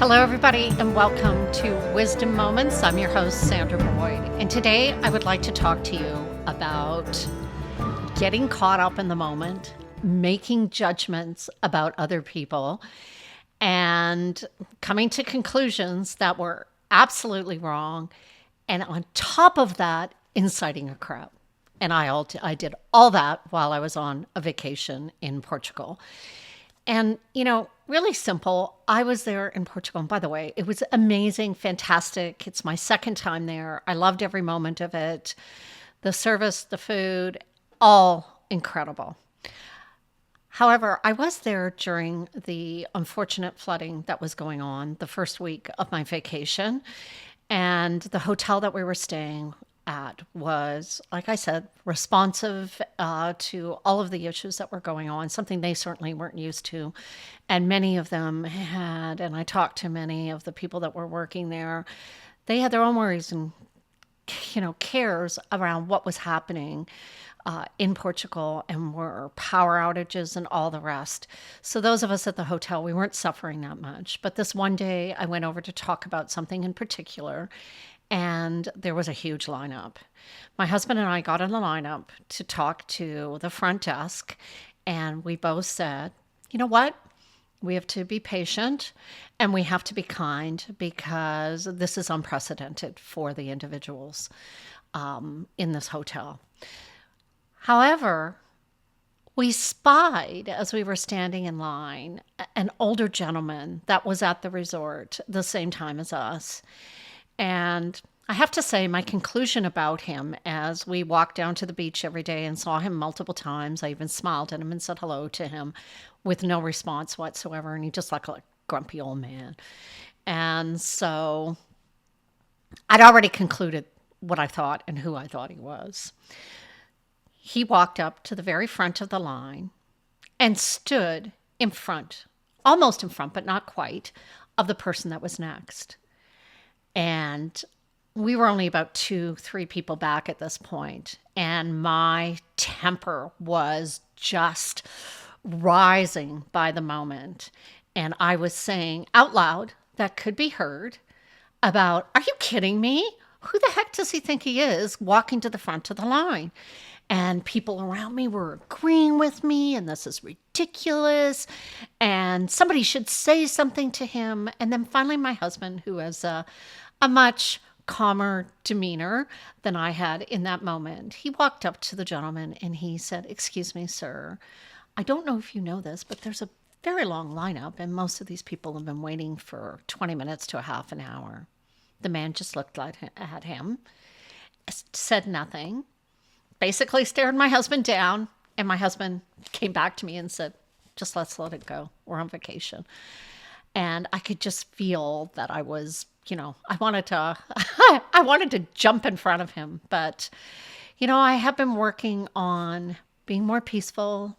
Hello, everybody, and welcome to Wisdom Moments. I'm your host, Sandra Boyd, and today I would like to talk to you about getting caught up in the moment, making judgments about other people, and coming to conclusions that were absolutely wrong, and on top of that, inciting a crowd. And I did all that while I was on a vacation in Portugal. And, really simple. I was there in Portugal. And by the way, it was amazing, fantastic. It's my second time there. I loved every moment of it. The service, the food, all incredible. However, I was there during the unfortunate flooding that was going on the first week of my vacation. And the hotel that we were staying at was, like I said, responsive to all of the issues that were going on, something they certainly weren't used to. And many of them had, and I talked to many of the people that were working there, they had their own worries and, cares around what was happening in Portugal and were power outages and all the rest. So those of us at the hotel, we weren't suffering that much. But this one day I went over to talk about something in particular, and there was a huge lineup. My husband and I got in the lineup to talk to the front desk, and we both said, you know what? We have to be patient and we have to be kind because this is unprecedented for the individuals in this hotel. However, we spied as we were standing in line an older gentleman that was at the resort the same time as us. And I have to say, my conclusion about him as we walked down to the beach every day and saw him multiple times, I even smiled at him and said hello to him with no response whatsoever. And he just looked like a grumpy old man. And so I'd already concluded what I thought and who I thought he was. He walked up to the very front of the line and stood in front, almost in front, but not quite, of the person that was next. And we were only about 2-3 people back at this point, and my temper was just rising by the moment. And I was saying out loud, that could be heard, about, are you kidding me? Who the heck does he think he is walking to the front of the line? And people around me were agreeing with me, and this is ridiculous, and somebody should say something to him. And then finally my husband, who has a much calmer demeanor than I had in that moment, he walked up to the gentleman and he said, "Excuse me, sir, I don't know if you know this, but there's a very long lineup, and most of these people have been waiting for 20 minutes to a half an hour." The man just looked at him, said nothing, basically stared my husband down, and my husband came back to me and said, "Just let's let it go. We're on vacation." And I could just feel that I was, I wanted to, I wanted to jump in front of him. But, I have been working on being more peaceful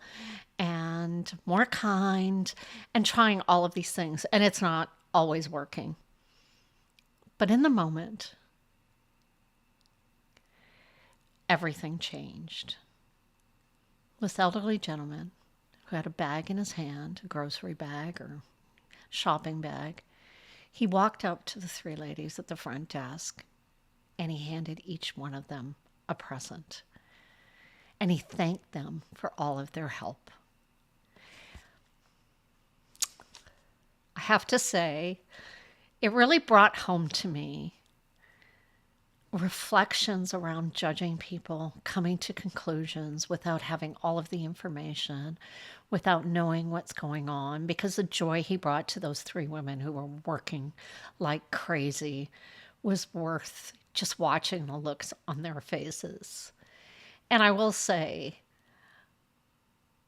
and more kind and trying all of these things. And it's not always working. But in the moment, everything changed. This elderly gentleman who had a bag in his hand, a grocery bag or shopping bag, he walked up to the 3 ladies at the front desk and he handed each one of them a present. And he thanked them for all of their help. I have to say, it really brought home to me reflections around judging people, coming to conclusions without having all of the information, without knowing what's going on, because the joy he brought to those 3 women who were working like crazy was worth just watching the looks on their faces. And I will say,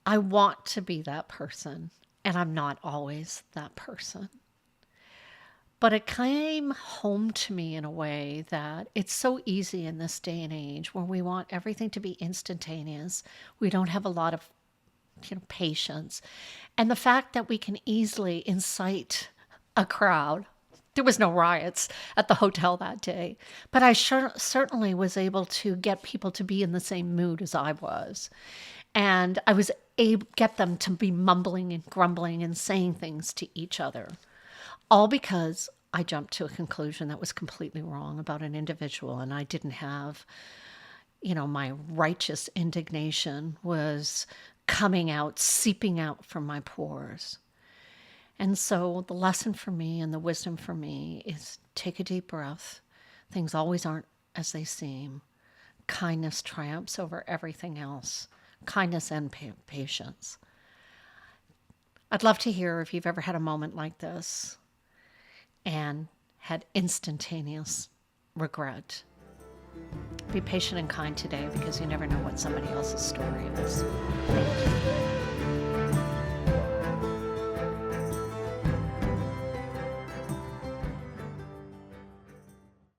I want to be that person, and I'm not always that person. But it came home to me in a way that it's so easy in this day and age where we want everything to be instantaneous. We don't have a lot of patience. And the fact that we can easily incite a crowd. There was no riots at the hotel that day, but I certainly was able to get people to be in the same mood as I was. And I was able to get them to be mumbling and grumbling and saying things to each other. all because I jumped to a conclusion that was completely wrong about an individual, and I didn't have, my righteous indignation was coming out, seeping out from my pores. And so the lesson for me and the wisdom for me is take a deep breath. Things always aren't as they seem. Kindness triumphs over everything else. Kindness and patience. I'd love to hear if you've ever had a moment like this and had instantaneous regret. Be patient and kind today, because you never know what somebody else's story is. Thank you.